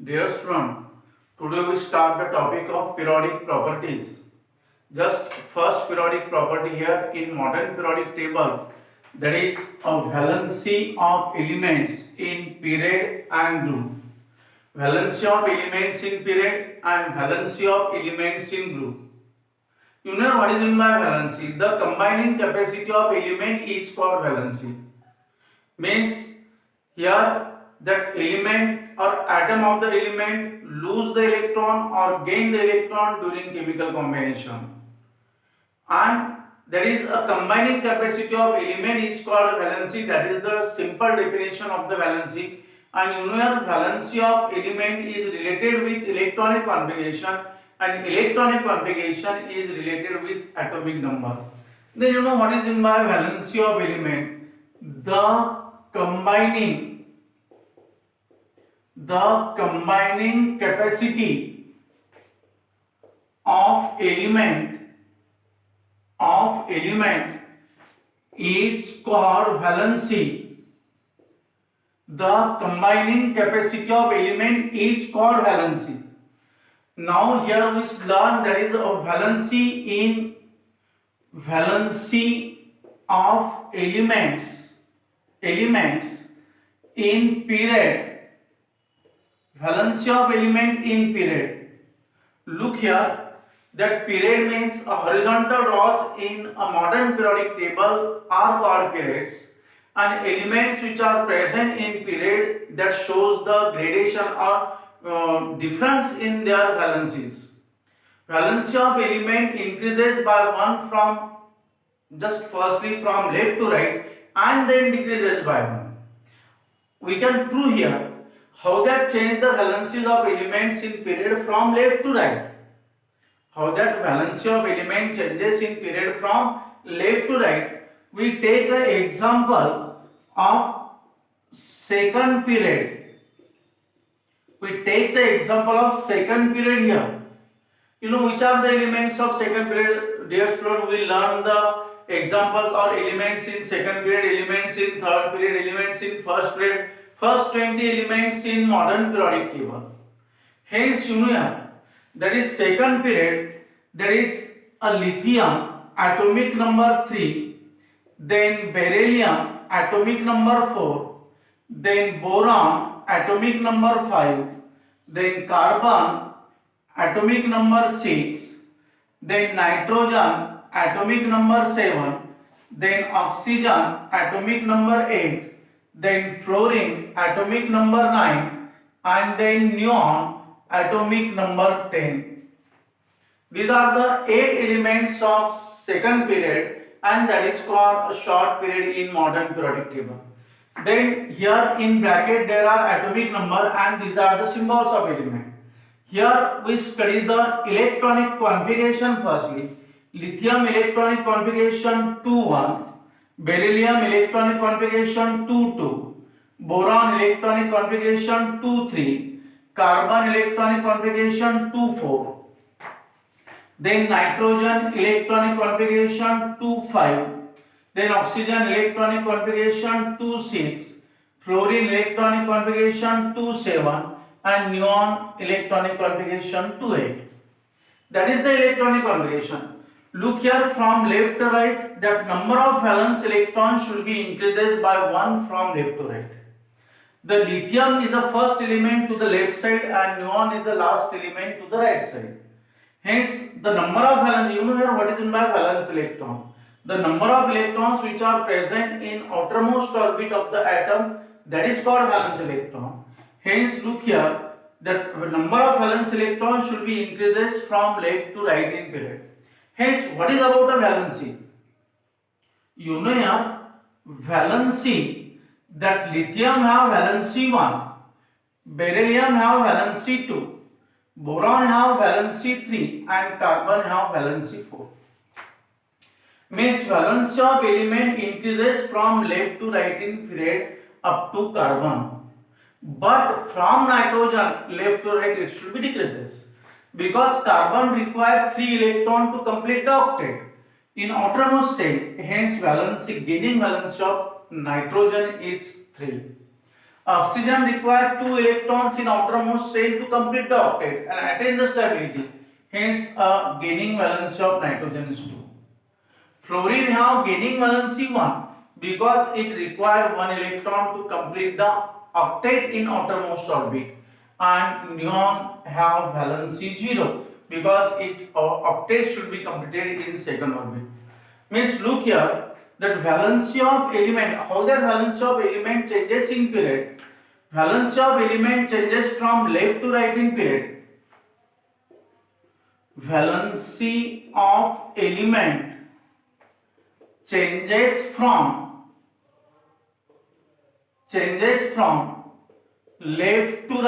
Dear student, today we start the topic of periodic properties. Just first periodic property here in modern periodic table, that is a valency of elements in period and group. Valency of elements in period and valency of elements in group. You know what is meant by valency? The combining capacity of element is called valency. Means here that element or atom of the element lose the electron or gain the electron during chemical combination, and that is a combining capacity of element is called valency. That is the simple definition of the valency. And you know valency of element is related with electronic configuration, and electronic configuration is related with atomic number. Then you know what is in by valency of element? Combining the combining capacity of element is called valency. The combining capacity of element is called valency. Now here we learn that is a valency of elements in period. Valency of element in period. Look here, that period means a horizontal rows in a modern periodic table are called periods, and elements which are present in period that shows the gradation or difference in their valencies. Valency of element increases by 1 from just firstly from left to right and then decreases by 1. We can prove here how that change the valencies of elements in period from left to right. How that valency of element changes in period from left to right. We take the example of second period. We take the example of second period here. You know which are the elements of second period? Dear student, we learn the examples or elements in second period, elements in third period, elements in first period. First 20 elements in modern periodic table. Hence, you know that is second period. There is a lithium atomic number 3, then beryllium atomic number 4, then boron atomic number 5, then carbon atomic number 6, then nitrogen atomic number 7, then oxygen atomic number 8, then fluorine atomic number 9, and then neon atomic number 10. These are the 8 elements of second period, and that is called a short period in modern periodic table. Then here in bracket there are atomic number, and these are the symbols of element. Here we study the electronic configuration firstly. Lithium electronic configuration 2,1, beryllium electronic configuration 2,2, boron electronic configuration 2,3, carbon electronic configuration 2,4, then nitrogen electronic configuration 2,5, then oxygen electronic configuration 2,6, fluorine electronic configuration 2,7, and neon electronic configuration 2,8. That is the electronic configuration. Look here from left to right, that number of valence electrons should be increases by 1 from left to right. The lithium is the first element to the left side and neon is the last element to the right side. Hence, the number of valence, you know here what is in by valence electron. The number of electrons which are present in outermost orbit of the atom, that is called valence electron. Hence, look here that the number of valence electrons should be increases from left to right in period. Hence, what is about a valency? You know here, valency, that lithium have valency 1, beryllium have valency 2, boron have valency 3, and carbon have valency 4. Means valency of element increases from left to right in period up to carbon. But from nitrogen left to right it should be decreases, because carbon requires 3 electrons to complete the octet in outermost shell. Hence valency, gaining valency of nitrogen is 3. Oxygen requires 2 electrons in outermost shell to complete the octet and attain the stability. Hence, gaining valency of nitrogen is 2. Fluorine have gaining valency 1 because it requires 1 electron to complete the octet in outermost orbit, and neon have valency 0 because it octet should be completed in second orbit. Means look here that valency of element, how the valency of element changes in period. Valency of element changes from left to right in period. Valency of element changes from left to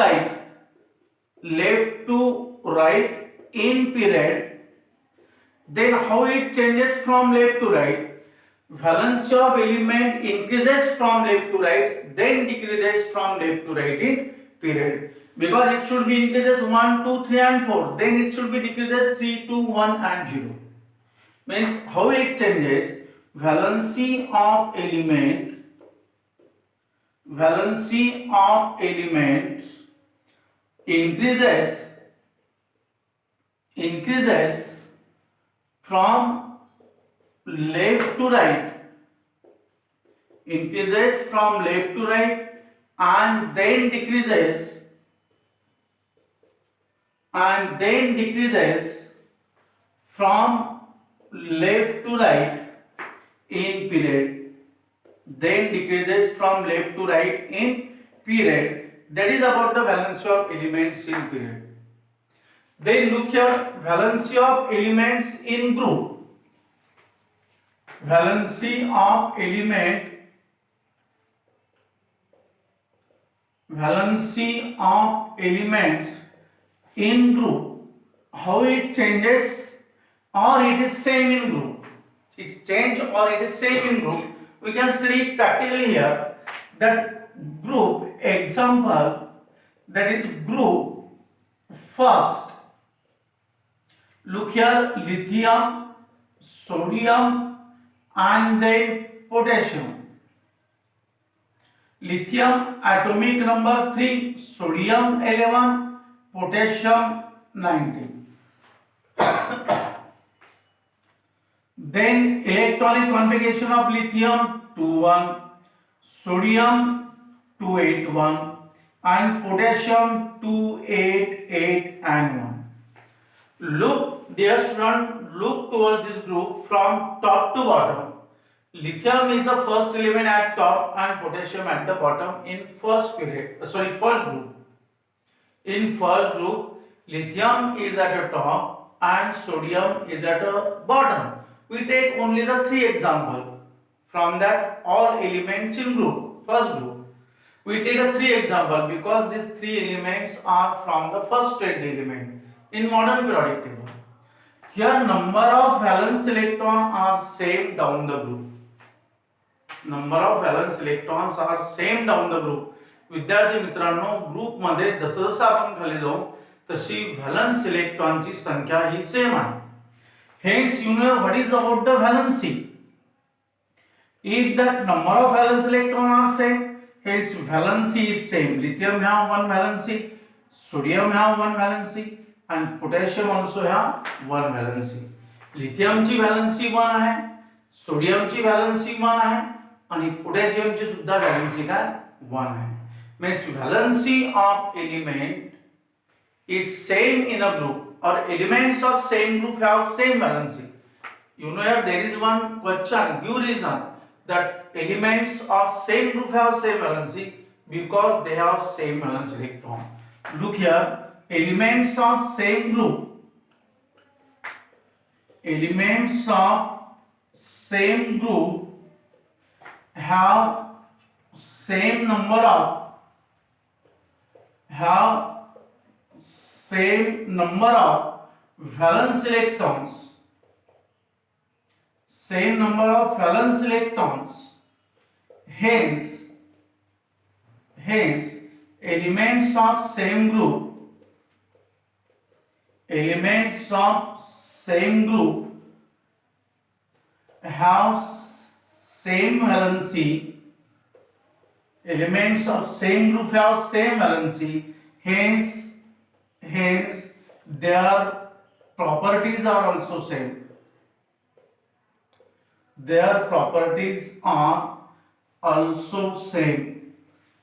right in period. Then how it changes from left to right? Valency of element increases from left to right, then decreases from left to right in period. Because it should be increases 1, 2, 3 and 4. Then it should be decreases 3, 2, 1 and 0. Means how it changes? Valency of element increases from left to right, and then decreases from left to right in period. That is about the valency of elements in period. Then look here, valency of elements in group. Valency of elements in group. How it changes, or it is same in group. It change or it is same in group. We can study practically here that group example, that is group first. Look here, lithium, sodium and then potassium. Lithium atomic number 3, sodium 11, potassium 19. Then electronic configuration of lithium 2,1, sodium 281 and potassium 288 and 1. Look, dear student, look towards this group from top to bottom. Lithium is the first element at top and potassium at the bottom in first group. In first group, lithium is at the top and sodium is at the bottom. We take only the 3 examples from that all elements in group, first group. We take a 3 example because these 3 elements are from the first state element in modern periodic table. Here number of valence electrons are same down the group. विद्यार्थी मित्रांनो, group मध्ये जसं जसं आपण खाली जाऊ तशी valence इलेक्ट्रॉनची संख्या ही सेम आहे. Hence you know what is about the valency. If that number of valence electrons are same, hence valency is same. Lithium have 1 valency, sodium have 1 valency and potassium also have 1 valency. Lithium ची valency 1 आहे, sodium ची valency 1 आहे आणि potassium ची सुद्धा valency काय 1 आहे. Means valency of element is same in a group, or elements of same group have same valency. You know here there is one question, give reason that elements of same group have same valency because they have same valence electron. Look here, elements of same group have same number of valence electrons. Hence elements of same group have same valency Elements of same group have same valency, hence their properties are also same. Their properties are also same.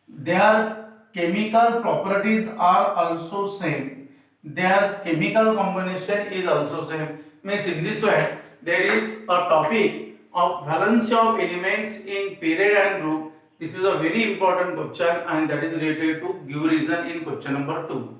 Their chemical properties are also same. Their chemical combination is also same. Means in this way, there is a topic of valency of elements in period and group. This is a very important question and that is related to give reason in question number 2.